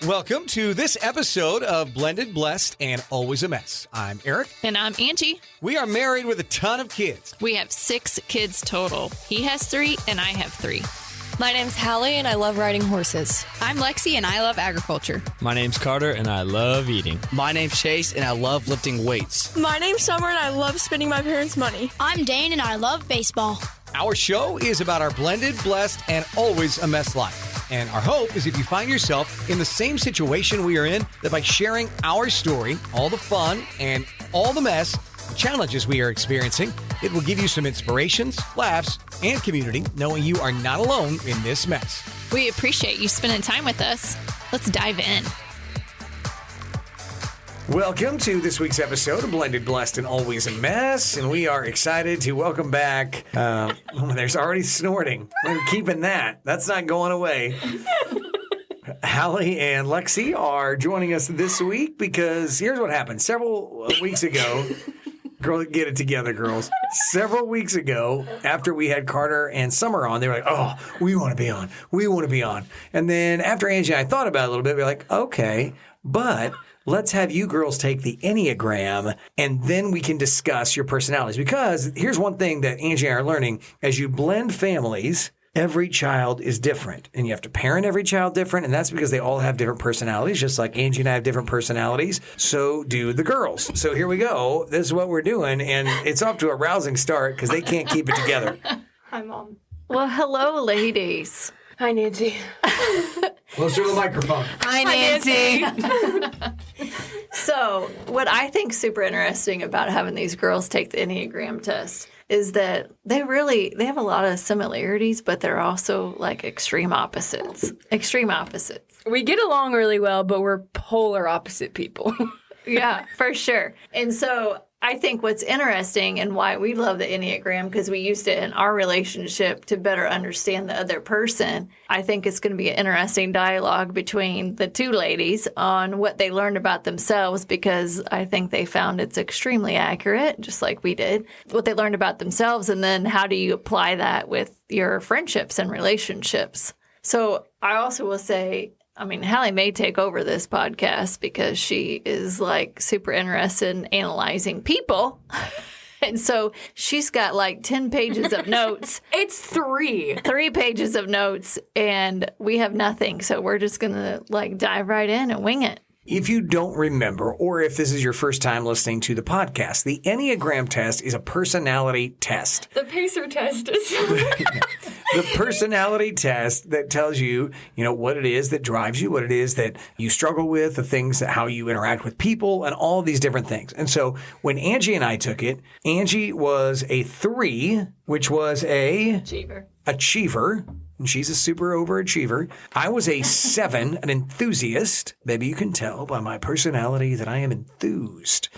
Welcome to this episode of Blended, Blessed, and Always a Mess. I'm Aric. And I'm Angie. We are married with a ton of kids. We have 6 kids total. He has 3 and I have 3. My name's Hallie and I love riding horses. I'm Lexi and I love agriculture. My name's Carter and I love eating. My name's Chase and I love lifting weights. My name's Summer and I love spending my parents' money. I'm Dane and I love baseball. Our show is about our blended, blessed, and always a mess life. And our hope is if you find yourself in the same situation we are in, that by sharing our story, all the fun and all the mess, the challenges we are experiencing, it will give you some inspirations, laughs, and community, knowing you are not alone in this mess. We appreciate you spending time with us. Let's dive in. Welcome to this week's episode of Blended, Blessed, and Always a Mess. And we are excited to welcome back, there's already snorting. We're keeping that. That's not going away. Hallie and Lexi are joining us this week because here's what happened. Several weeks ago, get it together, girls. Several weeks ago, after we had Carter and Summer on, they were like, oh, we want to be on. We want to be on. And then after Angie and I thought about it a little bit, we were like, okay, but let's have you girls take the Enneagram, and then we can discuss your personalities. Because here's one thing that Angie and I are learning. As you blend families, every child is different. And you have to parent every child different, and that's because they all have different personalities. Just like Angie and I have different personalities, so do the girls. So here we go. This is what we're doing, and it's off to a rousing start because they can't keep it together. Hi, Mom. Well, hello, ladies. Hi, Nancy. Closer to the microphone. Hi, Nancy. So, what I think is super interesting about having these girls take the Enneagram test is that they have a lot of similarities, but they're also like extreme opposites. Extreme opposites. We get along really well, but we're polar opposite people. Yeah, for sure. And so I think what's interesting and why we love the Enneagram, because we used it in our relationship to better understand the other person. I think it's going to be an interesting dialogue between the two ladies on what they learned about themselves, because I think they found it's extremely accurate, just like we did, what they learned about themselves, and then how do you apply that with your friendships and relationships. So I also will say, Hallie may take over this podcast because she is like super interested in analyzing people. And so she's got like 10 pages of notes. It's 3. 3 pages of notes, and we have nothing. So we're just going to like dive right in and wing it. If you don't remember, or if this is your first time listening to the podcast, the Enneagram test is a personality test. The pacer test is The personality test that tells you, what it is that drives you, what it is that you struggle with, the things that how you interact with people, and all of these different things. And so when Angie and I took it, Angie was a 3, which was a achiever. And she's a super overachiever. I was a 7, an enthusiast. Maybe you can tell by my personality that I am enthused.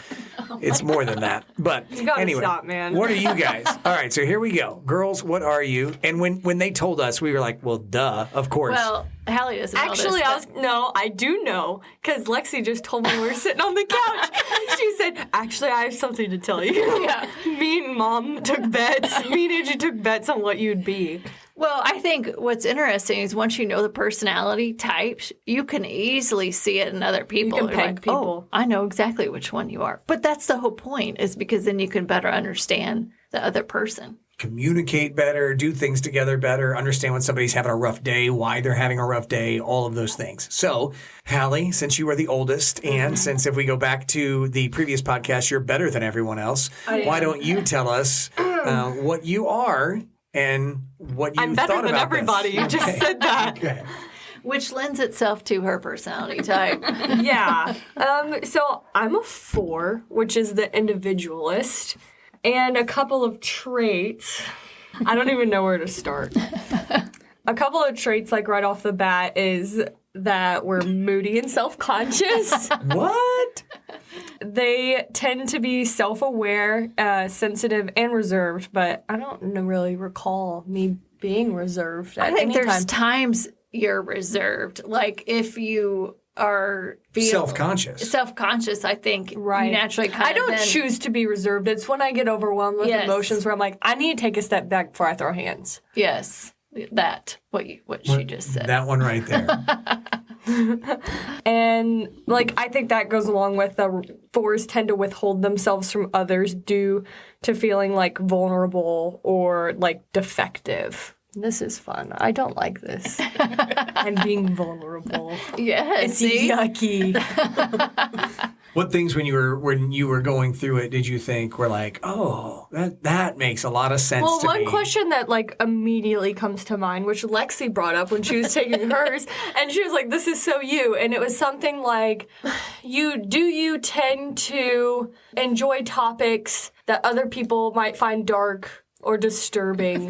It's more than that. But you gotta anyway, stop, man. What are you guys? All right, so here we go. Girls, what are you? And when they told us, we were like, well, duh, of course. Well, Hallie doesn't know Actually, this, I do know, because Lexi just told me we were sitting on the couch. She said, actually, I have something to tell you. Yeah. Me and Mom took bets. Me and Angie took bets on what you'd be. Well, I think what's interesting is once you know the personality types, you can easily see it in other people. You can peg people. Oh, I know exactly which one you are. But that's the whole point, is because then you can better understand the other person. Communicate better, do things together better, understand when somebody's having a rough day, why they're having a rough day, all of those things. So, Hallie, since you are the oldest, and since if we go back to the previous podcast, you're better than everyone else, why don't you tell us what you are and what you thought about this? I'm better than everybody. You just said that. Okay. Which lends itself to her personality type. Yeah. So I'm a 4, which is the individualist. And a couple of traits. I don't even know where to start. A couple of traits, like right off the bat, is that we're moody and self-conscious. What? They tend to be self-aware, sensitive, and reserved, but I don't really recall me being reserved at I think any there's time. times you're reserved. Like if you are self-conscious, I think you naturally kind of I don't choose to be reserved. It's when I get overwhelmed with emotions where I'm like, I need to take a step back before I throw hands. Yes. What she just said. That one right there. And, like, I think that goes along with the 4s tend to withhold themselves from others due to feeling, like, vulnerable or, like, defective. This is fun. I don't like this. I'm being vulnerable. Yes, It's yucky. What things when you were going through it did you think were like, oh, that makes a lot of sense Well, to me? one question that like immediately comes to mind, which Lexi brought up when she was taking hers, and she was like, "This is so you," and it was something like, "You tend to enjoy topics that other people might find dark or disturbing?"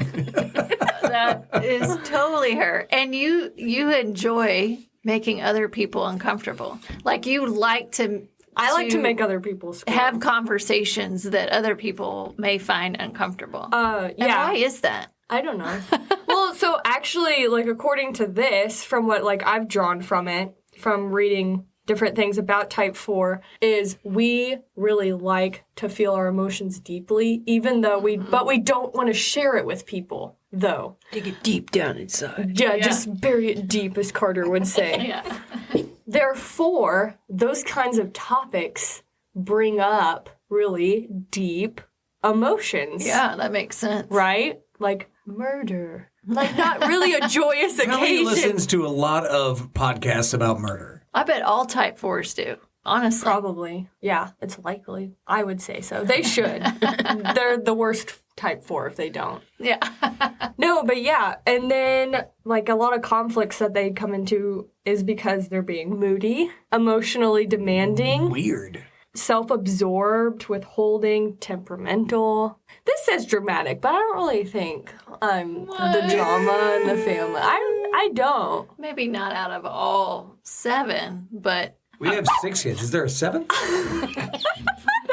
That is totally her. And you enjoy making other people uncomfortable. Like you like to. I like to make other people squirm. Have conversations that other people may find uncomfortable. Yeah. And why is that? I don't know. Well, so actually, like, according to this, from what, like, I've drawn from it, from reading different things about type 4, is we really like to feel our emotions deeply, even though but we don't want to share it with people, though. Dig it deep down inside. Yeah, just bury it deep, as Carter would say. Yeah. Therefore, those kinds of topics bring up really deep emotions. Yeah, that makes sense. Right? Like murder. Like not really a joyous occasion. Hallie listens to a lot of podcasts about murder. I bet all type 4s do, honestly. Probably. Yeah, it's likely. I would say so. They should. They're the worst type 4 if they don't. Yeah. No, but yeah. And then, like, a lot of conflicts that they come into is because they're being moody, emotionally demanding, Weird. self-absorbed, withholding, temperamental. This says dramatic, but I don't really think I'm the drama in the family. I don't. Maybe not out of all 7, but We have 6 kids. Is there a 7th? I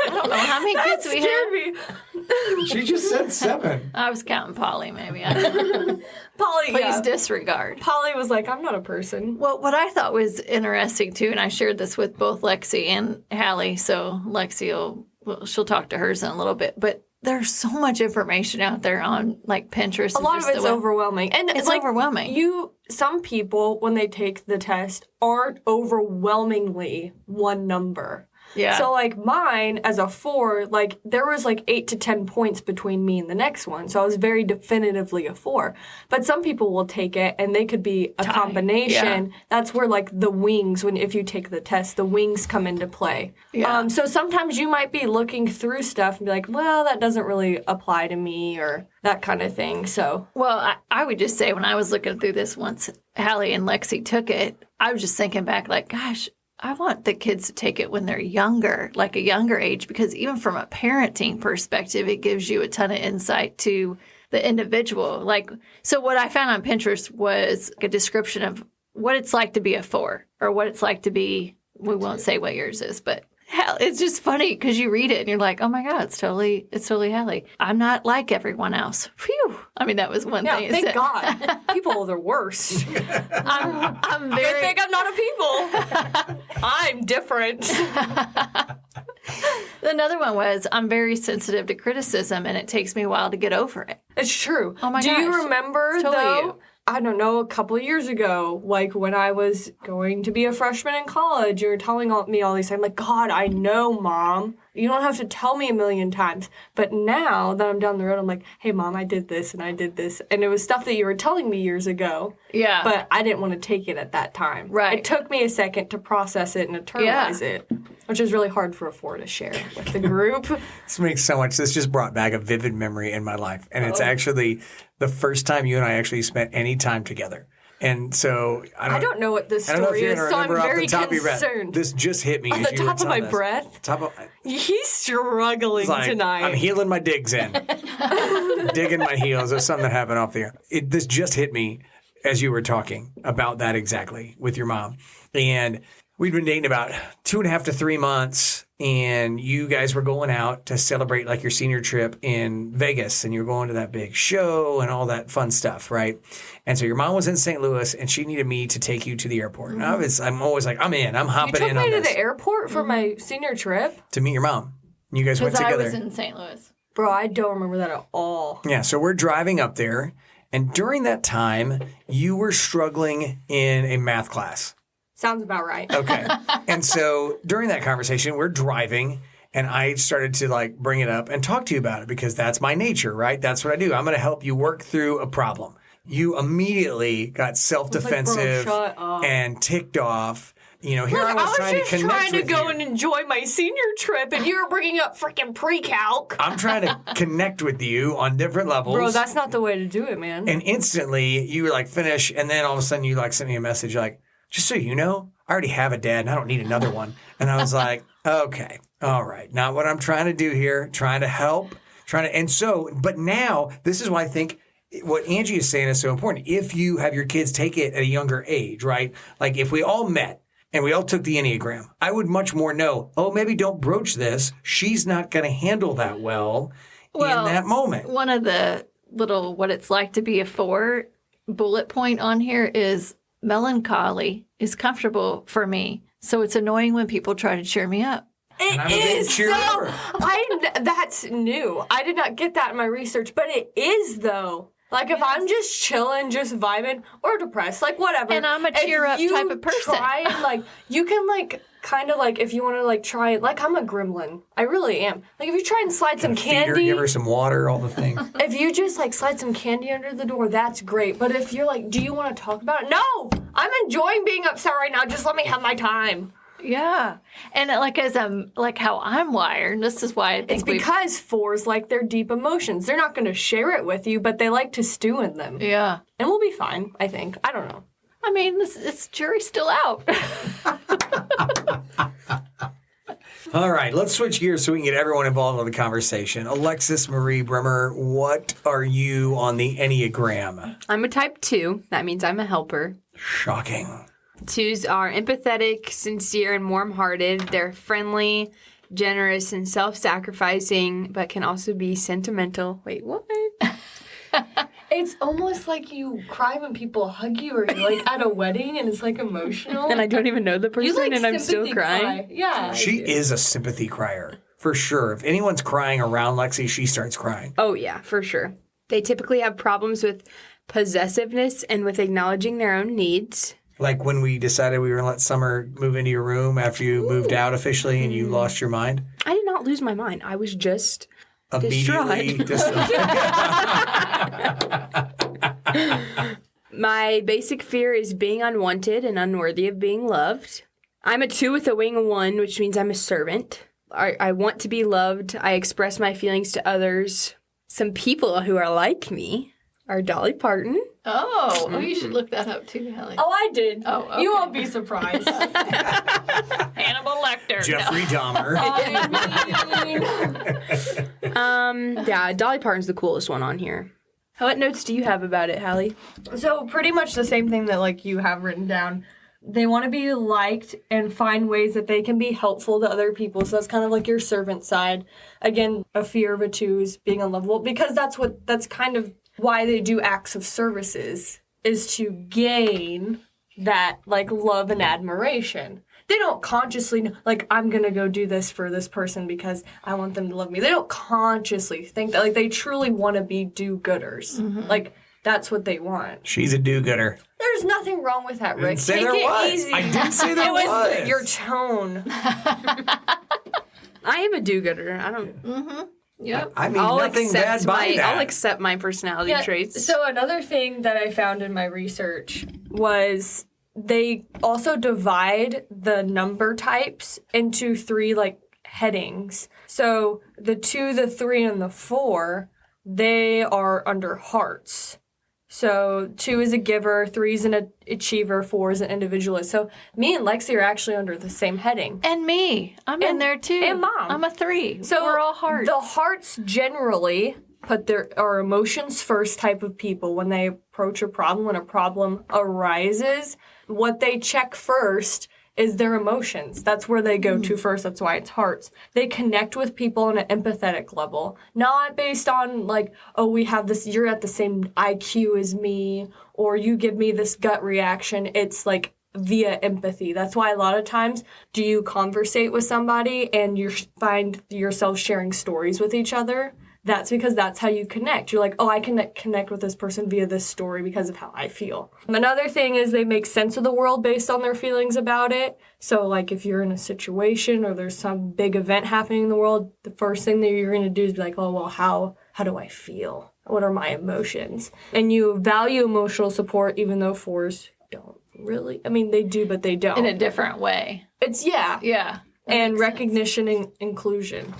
don't know how many kids we have. Me. She just said 7. I was counting Polly, maybe. I don't know. Polly, Please yeah. disregard. Polly was like, I'm not a person. Well, what I thought was interesting, too, and I shared this with both Lexi and Hallie, so Lexi she'll talk to hers in a little bit, but there's so much information out there on, like, Pinterest. A lot of it's overwhelming. And it's like, overwhelming. Some people, when they take the test, aren't overwhelmingly one number. Yeah. So, like, mine, as a 4, like, there was, like, 8 to 10 points between me and the next one. So I was very definitively a 4. But some people will take it, and they could be a combination. Yeah. That's where, like, the wings, if you take the test, the wings come into play. Yeah. So sometimes you might be looking through stuff and be like, well, that doesn't really apply to me, or that kind of thing. So. Well, I would just say when I was looking through this once Hallie and Lexi took it, I was just thinking back, like, gosh, I want the kids to take it when they're younger, like a younger age, because even from a parenting perspective, it gives you a ton of insight to the individual. Like, so what I found on Pinterest was a description of what it's like to be a 4 or what it's like to be, we won't say what yours is, but hell, it's just funny because you read it and you're like, oh my God, it's totally Hallie. I'm not like everyone else. Phew. I mean, that was one thing. Thank God. People are the worst. I'm very. I think I'm not a people. I'm different. Another one was I'm very sensitive to criticism, and it takes me a while to get over it. It's true. Oh my gosh. Do you remember, it's totally though? you. I don't know, a couple of years ago, like when I was going to be a freshman in college, you were telling me all these things. I'm like, God, I know, Mom. You don't have to tell me a million times. But now that I'm down the road, I'm like, hey, Mom, I did this and I did this. And it was stuff that you were telling me years ago. Yeah. But I didn't want to take it at that time. Right. It took me a second to process it and internalize it, which is really hard for a 4 to share with the group. This makes so much. This just brought back a vivid memory in my life. And it's actually the first time you and I actually spent any time together. And so I don't know what this story is, so I'm very concerned. This just hit me. On the top of my breath? He's struggling tonight. I'm heeling my digs in. Digging my heels. There's something that happened off there. This just hit me as you were talking about that exactly with your mom. And we'd been dating about 2.5 to 3 months, and you guys were going out to celebrate like your senior trip in Vegas, and you were going to that big show and all that fun stuff, right? And so your mom was in St. Louis, and she needed me to take you to the airport. And I'm always like, I'm in. I'm hopping in on this. You took me to the airport for my senior trip? To meet your mom. You guys went together. Because I was in St. Louis. Bro, I don't remember that at all. Yeah, so we're driving up there, and during that time, you were struggling in a math class. Sounds about right. Okay. And so during that conversation, we're driving, and I started to like bring it up and talk to you about it because that's my nature, right? That's what I do. I'm going to help you work through a problem. You immediately got self-defensive Bro, shut up. and ticked off. You know, here Look, I was trying to just connect trying to with go you. and enjoy my senior trip, and you were bringing up freaking pre-calc. I'm trying to connect with you on different levels. Bro, that's not the way to do it, man. And instantly, you were like, finish, and then all of a sudden you like sent me a message like, just so you know, I already have a dad and I don't need another one. And I was like, okay, all right. Not what I'm trying to do here, trying to help, but now this is why I think what Angie is saying is so important. If you have your kids take it at a younger age, right? Like if we all met and we all took the Enneagram, I would much more know, maybe don't broach this. She's not going to handle that well in that moment. One of the little what it's like to be a 4 bullet point on here is melancholy is comfortable for me. So it's annoying when people try to cheer me up. And I'm a big It is cheerleader. that's new. I did not get that in my research, but it is though. Like if I'm just chilling, just vibing, or depressed, like whatever. And I'm a cheer up type of person. Try and like you can like kind of like if you want to like try like I'm a gremlin. I really am. Like if you try and slide some Feed her, candy, give her some water, all the things. if you just like slide some candy under the door, that's great. But if you're like, do you want to talk about it? No, I'm enjoying being upset right now. Just let me have my time. Yeah. And like as like how I'm wired, this is why I think It's because 4s like their deep emotions. They're not going to share it with you, but they like to stew in them. Yeah. And we'll be fine, I think. I don't know. I mean, it's jury's still out. All right, let's switch gears so we can get everyone involved in the conversation. Alexis Marie Bremer, what are you on the Enneagram? I'm a type 2. That means I'm a helper. Shocking. 2s are empathetic, sincere, and warm-hearted. They're friendly, generous, and self-sacrificing, but can also be sentimental. Wait, what? It's almost like you cry when people hug you or you're like at a wedding and it's like emotional. And I don't even know the person, You like and I'm still sympathy crying. cry. Yeah. She is a sympathy crier, for sure. If anyone's crying around Lexi, she starts crying. Oh, yeah, for sure. They typically have problems with possessiveness and with acknowledging their own needs. Like when we decided we were going to let Summer move into your room after you moved out officially and you lost your mind. I did not lose my mind. I was just Immediately. My basic fear is being unwanted and unworthy of being loved. I'm a 2 with a wing of 1, which means I'm a servant. I want to be loved. I express my feelings to others. Some people who are like me are Dolly Parton. Oh, you should look that up too, Hallie. Oh, I did. Oh, okay. You won't be surprised. Hannibal Lecter. Jeffrey Dahmer. Yeah, Dolly Parton's the coolest one on here. What notes do you have about it, Hallie? So pretty much the same thing that like you have written down. They want to be liked and find ways that they can be helpful to other people. So that's kind of like your servant side. Again, a fear of a 2 is being unlovable because that's kind of why they do acts of services is to gain that like love and admiration. They don't consciously know, like, I'm going to go do this for this person because I want them to love me. They don't consciously think that. Like, they truly want to be do-gooders. Mm-hmm. Like, that's what they want. She's a do-gooder. There's nothing wrong with that, Rick. Didn't say Take there it was. easy. I didn't say there was. Your tone. I am a do-gooder. I don't... Yep. I mean, nothing bad by that. I'll accept my personality traits. So another thing that I found in my research was they also divide the number types into 3 like headings. So the 2, the 3, and the 4, they are under hearts. So 2 is a giver, 3 is an achiever, 4 is an individualist. So me and Lexi are actually under the same heading. And me. I'm in there too. And Mom. I'm a 3. So we're all hearts. The hearts generally put our emotions first type of people. When they approach a problem, when a problem arises, what they check first is their emotions. That's where they go to first. That's why it's hearts. They connect with people on an empathetic level, not based on like, oh, we have this, you're at the same IQ as me, or you give me this gut reaction. It's like via empathy. That's why a lot of times do you conversate with somebody and you find yourself sharing stories with each other. That's because that's how you connect. You're like, oh, I can connect with this person via this story because of how I feel. Another thing is they make sense of the world based on their feelings about it. So, like, if you're in a situation or there's some big event happening in the world, the first thing that you're going to do is be like, oh, well, how do I feel? What are my emotions? And you value emotional support, even though 4s don't really. I mean, they do, but they don't. In a different way. It's, yeah. Yeah. And recognition and inclusion.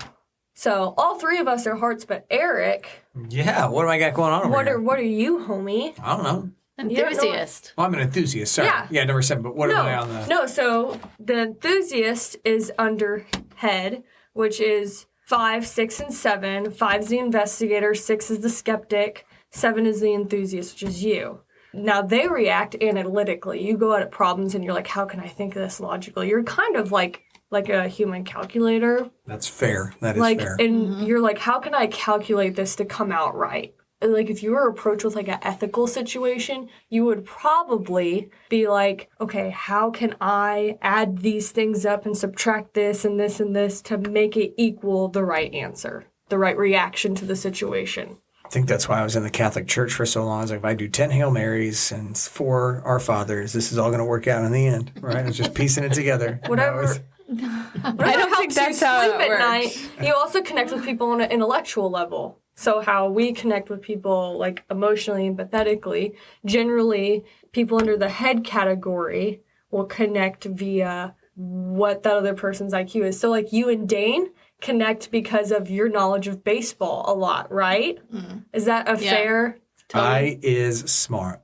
So all 3 of us are hearts, but Aric. Yeah, what do I got going on over here? What are you, homie? I don't know. Enthusiast. Well, I'm an enthusiast, sorry. Yeah, number 7, but what am I on the... No, so the enthusiast is under head, which is 5, 6, and 7. 5's the investigator, 6 is the skeptic, 7 is the enthusiast, which is you. Now, they react analytically. You go at problems and you're like, how can I think of this logically? You're kind of like a human calculator. That's fair. That is fair. And you're like, how can I calculate this to come out right? Like, if you were approached with, like, an ethical situation, you would probably be like, okay, how can I add these things up and subtract this and this and this to make it equal the right answer, the right reaction to the situation? I think that's why I was in the Catholic Church for so long. I was like, if I do 10 Hail Marys and 4 Our Fathers, this is all going to work out in the end, right? It's just piecing it together. Whatever. I don't think that's how it at works. Night, you also connect with people on an intellectual level. So how we connect with people, like, emotionally and empathetically, generally people under the head category will connect via what that other person's IQ is. So, like, you and Dane connect because of your knowledge of baseball a lot, right? Mm. Is that a fair? I is smart.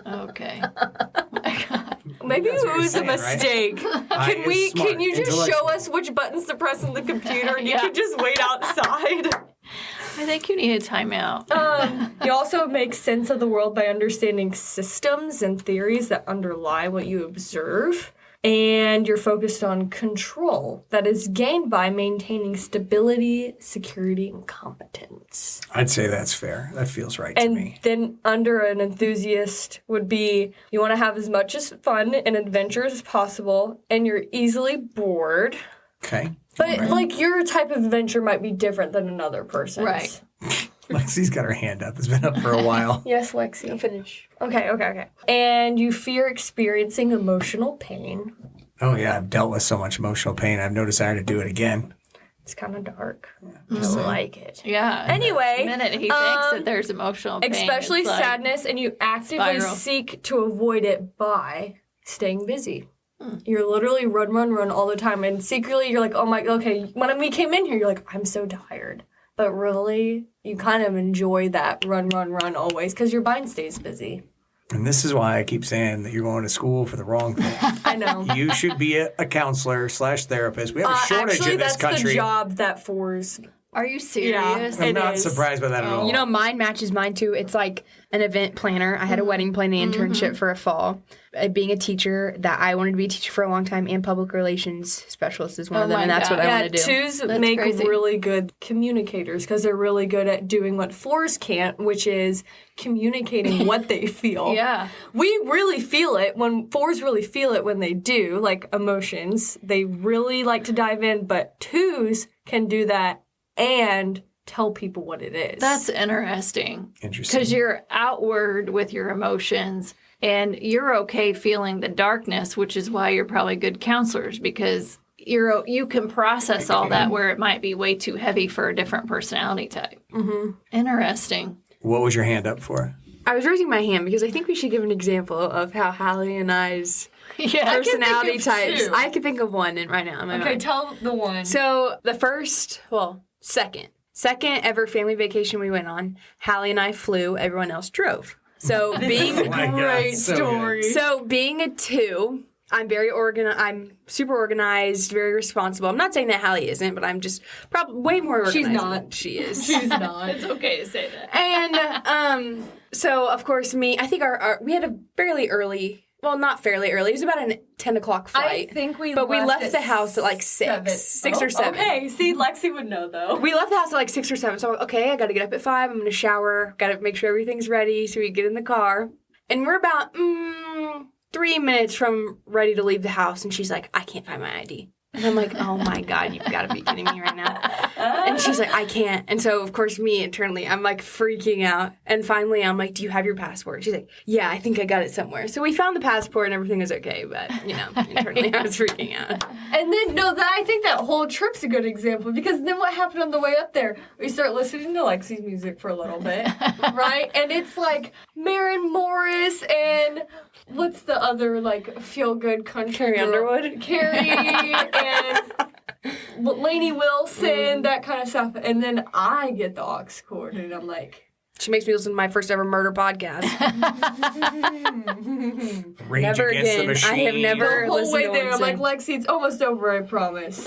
Okay. Maybe it was a mistake. Right? Can you just show us which buttons to press on the computer and you can just wait outside? I think you need a timeout. You also make sense of the world by understanding systems and theories that underlie what you observe. And you're focused on control that is gained by maintaining stability, security, and competence. I'd say that's fair. That feels right to me. And then under an enthusiast would be you want to have as much as fun and adventure as possible, and you're easily bored. Okay. But, like, your type of adventure might be different than another person's. Right. Lexi's got her hand up. It's been up for a while. Yes, Lexi. I'll finish. Okay. And you fear experiencing emotional pain. Oh, yeah. I've dealt with so much emotional pain. I've no desire to do it again. It's kind of dark. I like it. Yeah. Anyway. The minute he thinks that there's emotional pain. Especially it's like sadness, and you actively seek to avoid it by staying busy. You're literally run all the time. And secretly, you're like, okay. When we came in here, you're like, I'm so tired. But really, you kind of enjoy that run always because your mind stays busy. And this is why I keep saying that you're going to school for the wrong thing. I know. You should be a counselor / therapist. We have a shortage in this country. That's the job that 4s. Are you serious? I'm not surprised by that at all. You know, mine matches mine too. It's like an event planner. I had a wedding planning internship for a fall. Being a teacher, that I wanted to be a teacher for a long time, and public relations specialist is one of them, and that's what I want to do. 2s make really good communicators because they're really good at doing what 4s can't, which is communicating what they feel. Yeah. We really feel it when 4s really feel it when they do, like emotions. They really like to dive in, but 2s can do that and tell people what it is. That's interesting. Interesting. Because you're outward with your emotions and you're okay feeling the darkness, which is why you're probably good counselors because you can process all that where it might be way too heavy for a different personality type. Mm-hmm. Interesting. What was your hand up for? I was raising my hand because I think we should give an example of how Hallie and I's personality types. I can think of one right now in my mind. Tell the one. So the second ever family vacation we went on, Hallie and I flew, everyone else drove. So being great story. So being a 2, I'm very I'm super organized, very responsible. I'm not saying that Hallie isn't, but I'm just probably way more organized. She's not. Than she is. She's not. It's okay to say that. And so of course I think we had a fairly early. Well, not fairly early. It was about a 10 o'clock flight. I think we left the house at like 6 or 7. Okay, see, Lexi would know though. We left the house at like 6 or 7. So I'm like, okay, I got to get up at 5. I'm going to shower. Got to make sure everything's ready so we get in the car. And we're about 3 minutes from ready to leave the house. And she's like, I can't find my ID. And I'm like, oh my God, you've got to be kidding me right now. And she's like, I can't. And so, of course, me internally, I'm like freaking out. And finally, I'm like, do you have your passport? She's like, yeah, I think I got it somewhere. So we found the passport and everything was okay. But, internally, I was freaking out. And then, I think that whole trip's a good example because then what happened on the way up there? We start listening to Lexi's music for a little bit, right? And it's like Maren Morris and what's the other, like, feel-good country Carrie girl? Underwood? Carrie and Lainey Wilson, that kind of stuff. And then I get the aux cord and I'm like... She makes me listen to my first ever murder podcast. Rage Never Against the again. Machine. I have never The whole listened way to there, one I'm like, since. Lexi, it's almost over, I promise.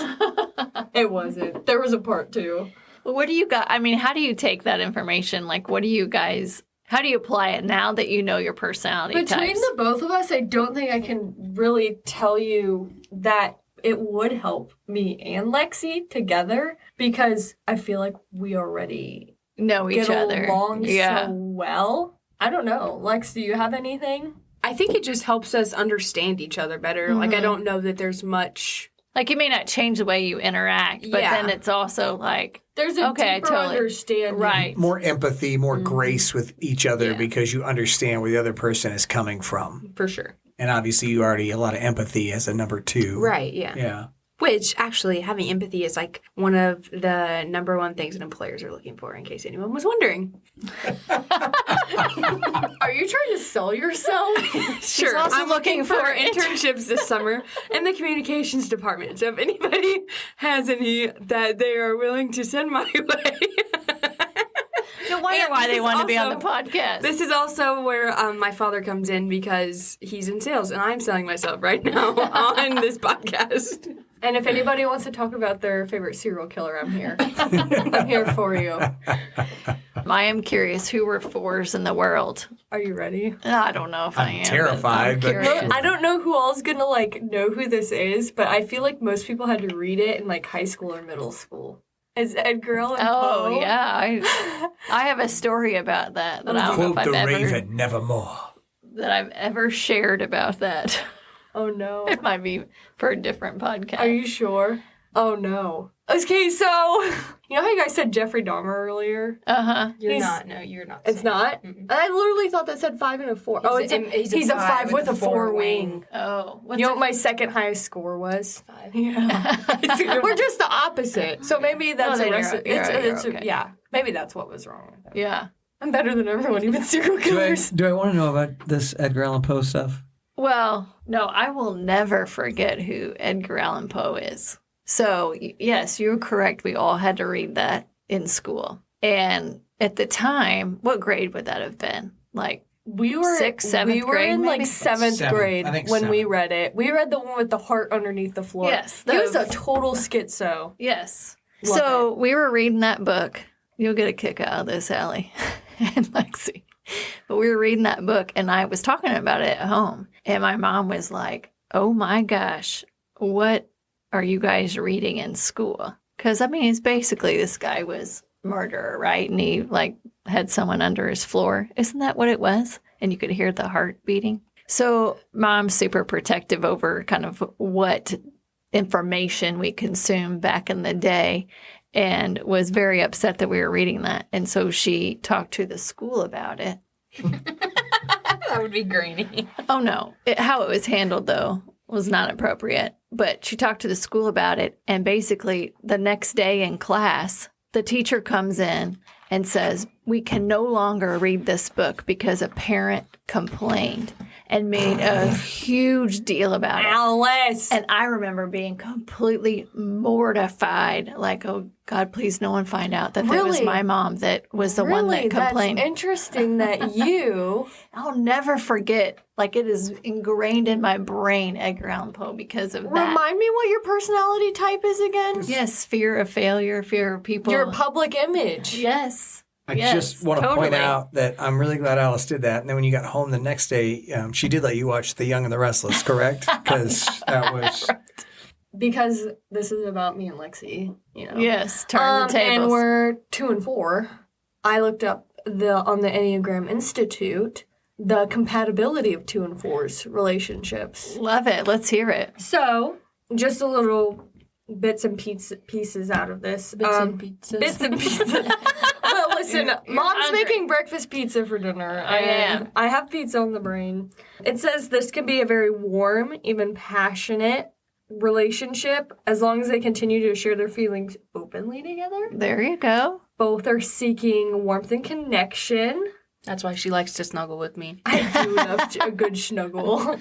It wasn't. There was a part 2. Well, what do you got? I mean, how do you take that information? Like, what do you guys, how do you apply it now that you know your personality Between types? the both of us, I don't think I can really tell you that it would help me and Lexi together because I feel like we already Know each get other. along Yeah. so well. I don't know. Lex, do you have anything? I think it just helps us understand each other better. Like, I don't know that there's much... Like, it may not change the way you interact, but Yeah. then it's also like, There's a Okay, I deeper totally- understanding. right. More empathy, more grace with each other Yeah. because you understand where the other person is coming from. For sure. And obviously, you already a lot of empathy as a number 2. Right, yeah. Yeah. Which, actually, having empathy is like one of the number one things that employers are looking for, in case anyone was wondering. Are you trying to sell yourself? Sure. also I'm looking for for internships this summer in the communications department. So if anybody has any that they are willing to send my way. no wonder And why this they is want to be on the also- podcast. This is also where my father comes in because he's in sales and I'm selling myself right now on this podcast. And if anybody wants to talk about their favorite serial killer, I'm here. I'm here for you. I am curious who were 4s in the world. Are you ready? I don't know if I am. terrified, but- I'm curious. I don't know who all's gonna know who this is, but I feel like most people had to read it in like high school or middle school. Is Edgar Allan Oh, Poe? yeah. I have a story about that I don't know Quote if the I've raven, nevermore. I've ever shared about that. Oh no. It might be for a different podcast. Are you sure? Oh no. Okay, so you know how you guys said Jeffrey Dahmer earlier? Uh-huh. You're not. No, you're not. It's not. I literally thought that said 5 and a 4. He's a 5 with a 4 wing. Oh. What's You know it- what my second highest score was? 5. Yeah. We're just the opposite. So maybe that's then a you're- recipe. you're right, you're okay. Yeah. Maybe that's what was wrong with it. Yeah. I'm better than everyone, even serial killers. Do I want to know about this Edgar Allan Poe stuff? Well, no, I will never forget who Edgar Allan Poe is. So, yes, you're correct. We all had to read that in school. And at the time, what grade would that have been? Like, We were 6th, 7th we were grade, in like maybe? 7th grade I think when we 7th. read it. We read the one with the heart underneath the floor. Yes, He was a total schizo. yes. Love So we were reading that book. You'll get a kick out of this, Hallie and Lexi. But we were reading that book, and I was talking about it at home. And my mom was like, oh my gosh, what are you guys reading in school? Because, I mean, it's basically this guy was a murderer, right? And he, like, had someone under his floor. Isn't that what it was? And you could hear the heart beating. So mom's super protective over kind of what information we consumed back in the day and was very upset that we were reading that. And so she talked to the school about it. That would be grainy. Oh, no. How it was handled, though, was not appropriate. But she talked to the school about it. And basically, the next day in class, the teacher comes in and says, we can no longer read this book because a parent complained and made a huge deal about it. Alice. And I remember being completely mortified, like, oh, God, please no one find out that that was Really? my mom that was the one that complained. That's interesting that you... I'll never forget, like, it is ingrained in my brain, Edgar Allan Poe, because of that. Remind me what your personality type is again? Yes, fear of failure, fear of people. Your public image. Yes. I Yes, just want to point totally. out that I'm really glad Alice did that. And then when you got home the next day, she did let you watch The Young and the Restless, correct? Because that was... Because this is about me and Lexi, you know. Yes, turn the tables. And we're 2 and 4. I looked up on the Enneagram Institute the compatibility of 2 and 4's relationships. Love it. Let's hear it. So, just a little bits and pieces out of this. Bits and pizzas. Bits and pieces. Well, listen, Mom's hungry. making breakfast pizza for dinner. I am. I have pizza on the brain. It says this can be a very warm, even passionate relationship as long as they continue to share their feelings openly together. There you go. Both are seeking warmth and connection. That's why she likes to snuggle with me. I do love a good snuggle.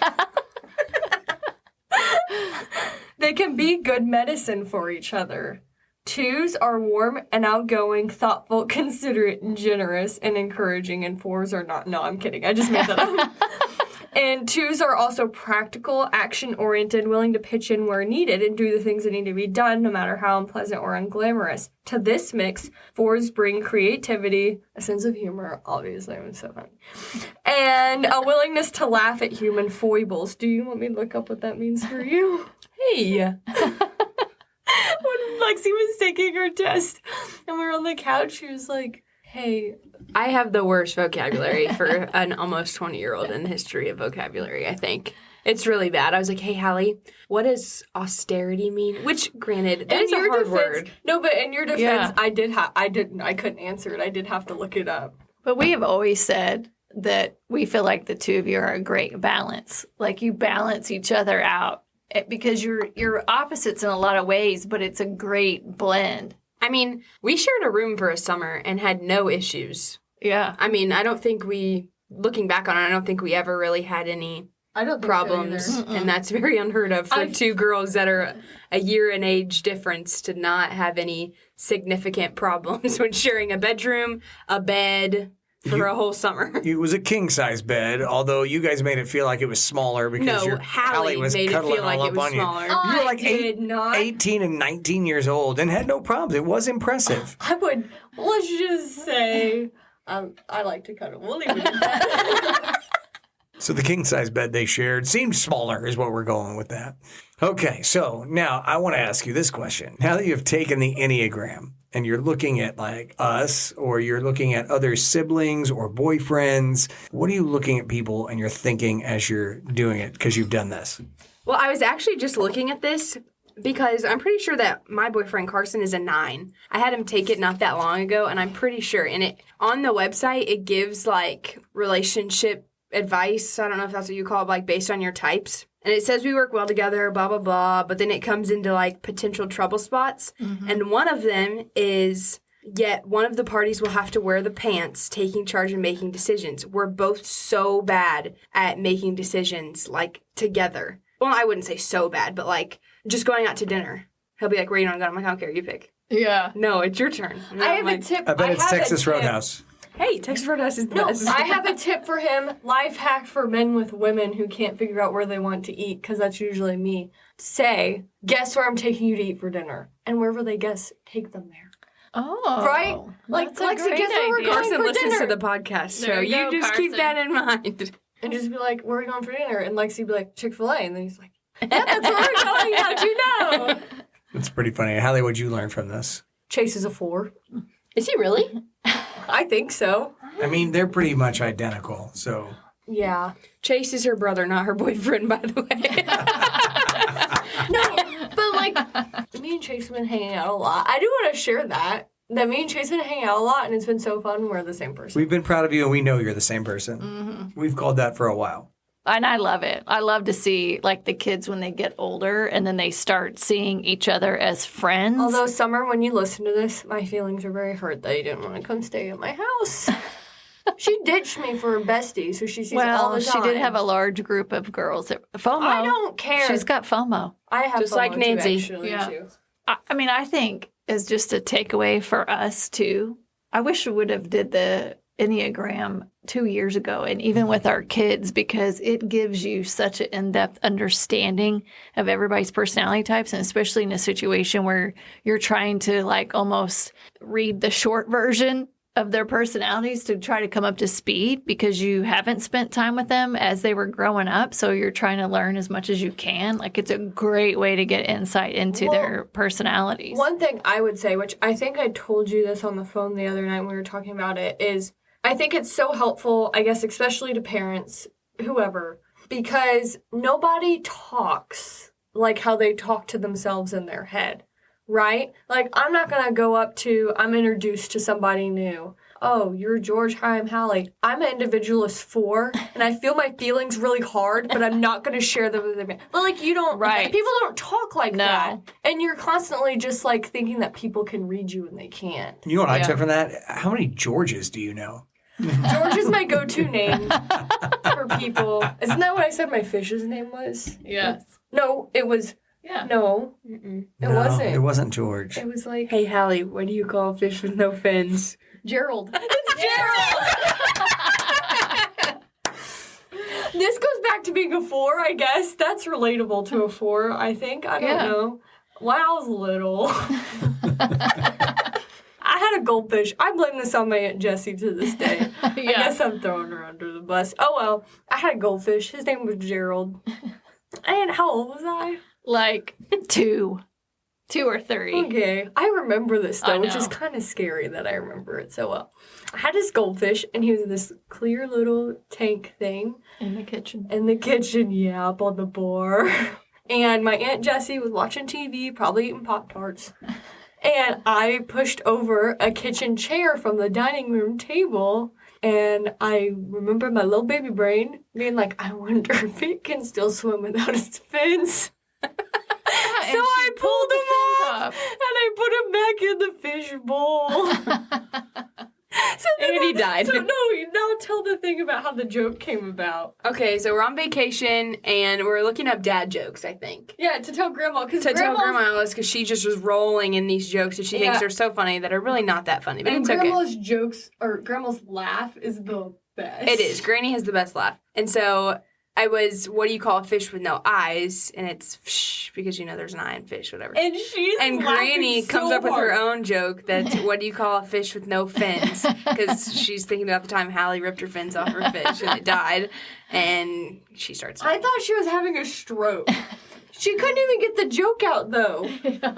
They can be good medicine for each other. 2s are warm and outgoing, thoughtful, considerate, and generous, and encouraging, and 4s are not. No, I'm kidding. I just made that up. And 2s are also practical, action-oriented, willing to pitch in where needed and do the things that need to be done, no matter how unpleasant or unglamorous. To this mix, 4s bring creativity, a sense of humor, obviously, I'm so funny, and a willingness to laugh at human foibles. Do you want me to look up what that means for you? Hey. When Lexi was taking her test and we were on the couch, she was like, hey. I have the worst vocabulary for an almost 20-year-old in the history of vocabulary, I think. It's really bad. I was like, hey, Hallie, what does austerity mean? Which, granted, that is a hard word. No, but in your defense, Yeah. I couldn't answer it. I did have to look it up. But we have always said that we feel like the two of you are a great balance. Like you balance each other out because you're opposites in a lot of ways, but it's a great blend. I mean, we shared a room for a summer and had no issues. Yeah. I mean, I don't think looking back on it, I don't think we ever really had any problems. And that's very unheard of for two girls that are a year in age difference to not have any significant problems when sharing a bedroom, a bed for a whole summer. It was a king-size bed, although you guys made it feel like it was smaller because No, Hallie was made it cuddling feel like all it up was on smaller. you. You were like did not. 18 and 19 years old and had no problems. It was impressive. Let's just say, I like to cuddle. We'll leave it at that. So the king-size bed they shared seemed smaller is what we're going with that. Okay, so now I want to ask you this question. Now that you've taken the Enneagram and you're looking at like us or you're looking at other siblings or boyfriends, what are you looking at people and you're thinking as you're doing it because you've done this? Well, I was actually just looking at this because I'm pretty sure that my boyfriend Carson is a 9. I had him take it not that long ago, and I'm pretty sure. And it on the website, it gives like relationship advice. I don't know if that's what you call it, like based on your types. And it says we work well together, blah, blah, blah. But then it comes into like potential trouble spots. Mm-hmm. And one of them is, yet one of the parties will have to wear the pants, taking charge and making decisions. We're both so bad at making decisions like together. Well, I wouldn't say so bad, but like just going out to dinner. He'll be like, where you want to go? I'm like, I don't care. You pick. Yeah. No, it's your turn. I have a tip. I bet it's Texas Roadhouse. Hey, Texas Roadhouse is the best. I have a tip for him. Life hack for men with women who can't figure out where they want to eat, because that's usually me. Say, guess where I'm taking you to eat for dinner. And wherever they guess, take them there. Oh. Right? Like, That's a Lexi, great guess where we're idea. going Carson for listens dinner. to the podcast, so There you you go, just keep Carson. that in mind. And just be like, where are we going for dinner? And Lexi be like, Chick-fil-A. And then he's like, yeah, that's where we're going. How'd you know? It's pretty funny. Hallie, what'd you learn from this? Chase is a 4. Is he really? I think so. I mean, they're pretty much identical, so. Yeah. Chase is her brother, not her boyfriend, by the way. No, but like, me and Chase have been hanging out a lot. I do want to share that me and Chase have been hanging out a lot, and it's been so fun. We're the same person. We've been proud of you, and we know you're the same person. Mm-hmm. We've called that for a while. And I love it. I love to see like the kids when they get older and then they start seeing each other as friends. Although, Summer, when you listen to this, my feelings are very hurt that you didn't want to come stay at my house. She ditched me for her bestie, so she sees all the time. She did have a large group of girls. FOMO. I don't care. She's got FOMO. I have just FOMO like Nancy. Too, actually, Yeah. too. I mean, I think as just a takeaway for us too, I wish we would have did the Enneagram 2 years ago, and even with our kids, because it gives you such an in-depth understanding of everybody's personality types, and especially in a situation where you're trying to like almost read the short version of their personalities to try to come up to speed because you haven't spent time with them as they were growing up. So you're trying to learn as much as you can. Like it's a great way to get insight into their personalities. One thing I would say, which I think I told you this on the phone the other night when we were talking about it, is I think it's so helpful, I guess, especially to parents, whoever, because nobody talks like how they talk to themselves in their head, right? Like, I'm not going to go up to, I'm introduced to somebody new. Oh, you're George, hi, I'm Hallie. I'm an individualist 4, and I feel my feelings really hard, but I'm not going to share them with them. But, like, you don't, Right. people don't talk like No. that. And you're constantly just, like, thinking that people can read you and they can't. You know what I Yeah. took from that? How many Georges do you know? George is my go-to name for people. Isn't that what I said my fish's name was? Yes. No, it was, Yeah. no, Mm-mm. it No, wasn't. It wasn't George. It was like, Hey, Hallie, what do you call a fish with no fins? Gerald. It's Gerald! This goes back to being a 4, I guess. That's relatable to a 4, I think. I don't Yeah. know. When I was little, I had a goldfish. I blame this on my Aunt Jessie to this day. I guess I'm throwing her under the bus. Oh, well. I had a goldfish. His name was Gerald. And how old was I? Like 2 or 3. Okay. I remember this, I though, which is know. kind of scary that I remember it so well. I had this goldfish, and he was in this clear little tank thing In the kitchen. in the kitchen, yeah, up on the bar. And my Aunt Jessie was watching TV, probably eating Pop-Tarts. And I pushed over a kitchen chair from the dining room table. And I remember my little baby brain being like, I wonder if it can still swim without its fins. So I pulled him off, and I put him back in the fish bowl. So then And he died. So no, now tell the thing about how the joke came about. Okay, so we're on vacation and we're looking up dad jokes, I think. Yeah, to tell Grandma, because To tell Grandma Alice, because she just was rolling in these jokes that she thinks Yeah. are so funny that are really not that funny, but and it's okay. Grandma's jokes, or Grandma's laugh is the best. It is. Granny has the best laugh. And so I was, what do you call a fish with no eyes? And it's fsh, because, you know, there's an eye in fish, whatever. And she's And Granny laughing comes so up with hard. her own joke that's, what do you call a fish with no fins? Because she's thinking about the time Hallie ripped her fins off her fish and it died. And she starts I thought she was having a stroke. She couldn't even get the joke out, though.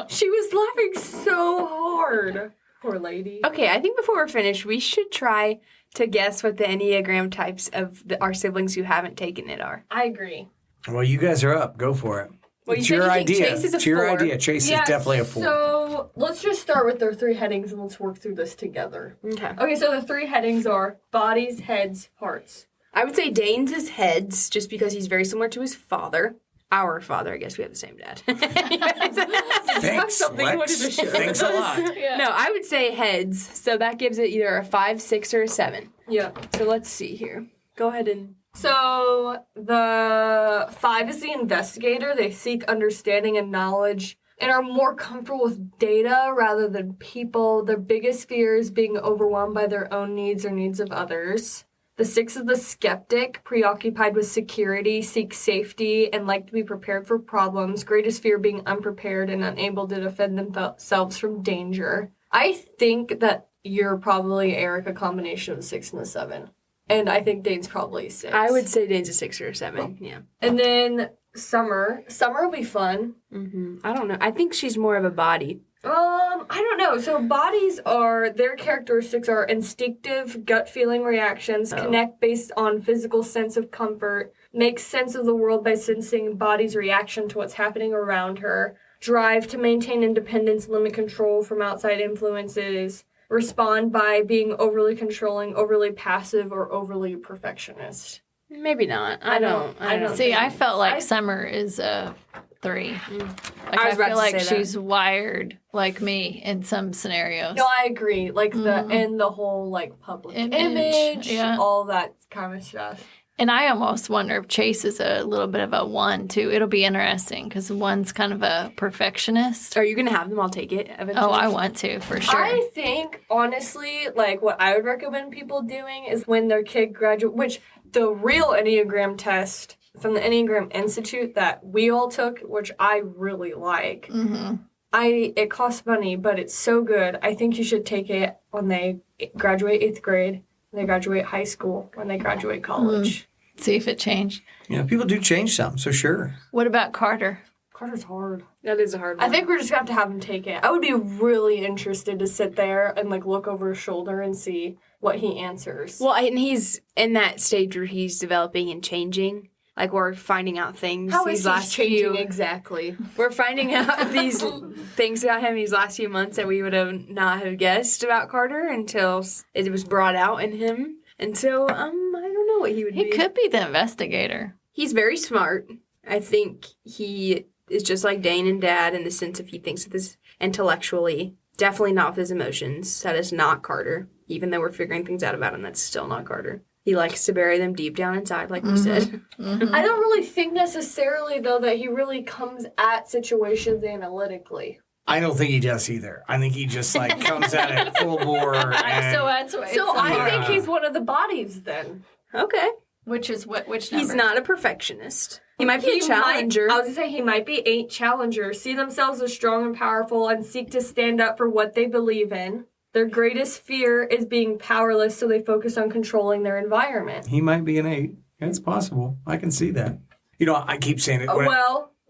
She was laughing so hard. Poor lady. Okay, I think before we're finished, we should try to guess what the Enneagram types of our siblings who haven't taken it are. I agree. Well, you guys are up. Go for it. Well, you It's said your you think idea. Chase is a It's your 4. idea. Chase is definitely a 4. So let's just start with their 3 headings and let's work through this together. Okay. Okay, so the 3 headings are bodies, heads, hearts. I would say Dane's is heads, just because he's very similar to his father. Our father, I guess we have the same dad. Thanks, something you wanted to Lex. share Thanks a with lot. us. No, I would say heads, so that gives it either a 5, 6, or a 7. Yeah. So let's see here. Go ahead and... So the 5 is the investigator. They seek understanding and knowledge and are more comfortable with data rather than people. Their biggest fear is being overwhelmed by their own needs or needs of others. The 6 is the skeptic, preoccupied with security, seeks safety, and like to be prepared for problems. Greatest fear being unprepared and unable to defend themselves from danger. I think that you're probably, Aric, a combination of the 6 and the 7. And I think Dane's probably a 6. I would say Dane's a 6 or a 7, yeah. And then Summer. Summer will be fun. I don't know. I think she's more of a body. I don't know. So bodies are, their characteristics are instinctive, gut-feeling reactions, connect based on physical sense of comfort, make sense of the world by sensing body's reaction to what's happening around her, drive to maintain independence, limit control from outside influences, respond by being overly controlling, overly passive, or overly perfectionist. Maybe not. I I don't don't See, think- I felt like Summer is a 3. Like, I was about feel to like say that. she's wired like me in some scenarios. No, I agree. Like the whole like public image, yeah. all that kind of stuff. And I almost wonder if Chase is a little bit of a 1 too. It'll be interesting because 1's kind of a perfectionist. Are you going to have them all take it eventually? Oh, I want to for sure. I think honestly, like what I would recommend people doing is when their kid graduates, which the real Enneagram test from the Enneagram Institute that we all took, which I really like. It costs money, but it's so good. I think you should take it when they graduate 8th grade, when they graduate high school, when they graduate college. See if it changed. Yeah, people do change some, so sure. What about Carter? Carter's hard. That is a hard one. I think we're just going to have him take it. I would be really interested to sit there and like look over his shoulder and see what he answers. Well, and he's in that stage where he's developing and changing. Like, we're finding out things How these is he last changing few... exactly? We're finding out these things about him these last few months that we would have not have guessed about Carter until it was brought out in him. And so, I don't know what he would He be. could be the investigator. He's very smart. I think he is just like Dane and Dad in the sense of he thinks of this intellectually. Definitely not with his emotions. That is not Carter. Even though we're figuring things out about him, that's still not Carter. He likes to bury them deep down inside, like we said. I don't really think necessarily, though, that he really comes at situations analytically. I don't think he does either. I think he just like comes at it full bore. And So that's what. So I think he's one of the bodies then. Okay. Which is what? Which number? He's not a perfectionist. He might be a challenger. I was going to say he might be 8 challengers, see themselves as strong and powerful, and seek to stand up for what they believe in. Their greatest fear is being powerless, so they focus on controlling their environment. he might be an 8. It's possible. I can see that. You know, I keep saying it.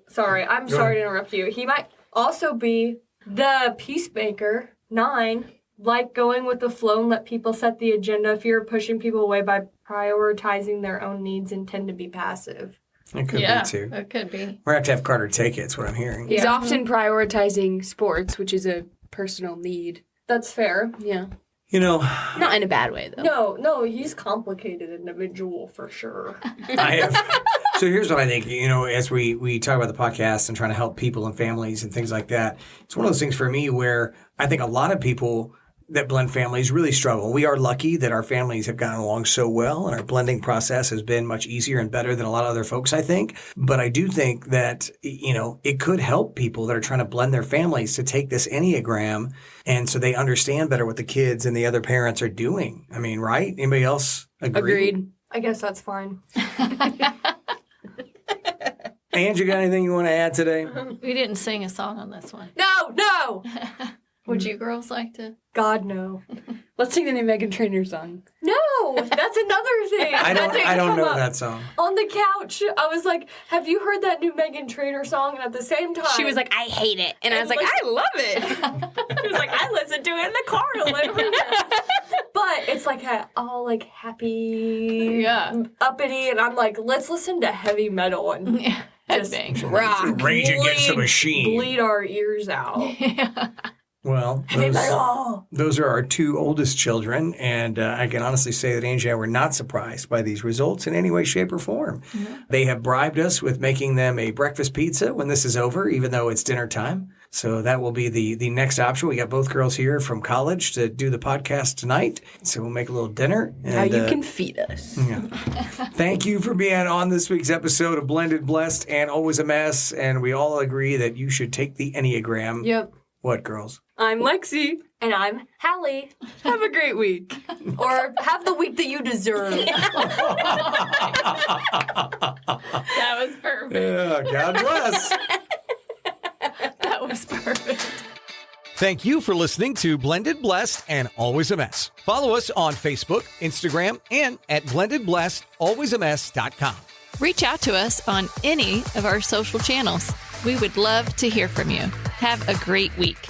Sorry to interrupt you. He might also be the peacemaker, 9, like going with the flow and let people set the agenda, fear of pushing people away by prioritizing their own needs and tend to be passive. It could be too. It could be. We're going to have Carter take it. That's what I'm hearing. He's often prioritizing sports, which is a personal need. That's fair. Yeah. You know, Not in a bad way, though. No, he's complicated individual for sure. I have. So here's what I think. You know, as we talk about the podcast and trying to help people and families and things like that, it's one of those things for me where I think a lot of people that blend families really struggle. We are lucky that our families have gotten along so well, and our blending process has been much easier and better than a lot of other folks, I think. But I do think that, you know, it could help people that are trying to blend their families to take this Enneagram, and so they understand better what the kids and the other parents are doing. I mean, right? Anybody else agree? Agreed. I guess that's fine. Angie, got anything you want to add today? We didn't sing a song on this one. No! Would you girls like to? God, no. Let's sing the new Meghan Trainor song. No! That's another thing. I don't know that song. On the couch, I was like, have you heard that new Meghan Trainor song? And at the same time... She was like, I hate it. And I was like, I love it. She was like, I listen to it in the car literally. But it's like all like happy, uppity, and I'm like, let's listen to heavy metal and just Headbang. Rage Against the Machine. Bleed our ears out. Well, those are our 2 oldest children, and I can honestly say that Angie and I were not surprised by these results in any way, shape, or form. Mm-hmm. They have bribed us with making them a breakfast pizza when this is over, even though it's dinner time. So that will be the next option. We got both girls here from college to do the podcast tonight, so we'll make a little dinner. And, now you can feed us. Yeah. Thank you for being on this week's episode of Blended, Blessed, and Always a Mess, and we all agree that you should take the Enneagram. Yep. What, girls? I'm Lexi. And I'm Hallie. Have a great week. Or have the week that you deserve. That was perfect. Yeah, God bless. That was perfect. Thank you for listening to Blended, Blessed, and Always a Mess. Follow us on Facebook, Instagram, and at blendedblessedalwaysamess.com. Reach out to us on any of our social channels. We would love to hear from you. Have a great week.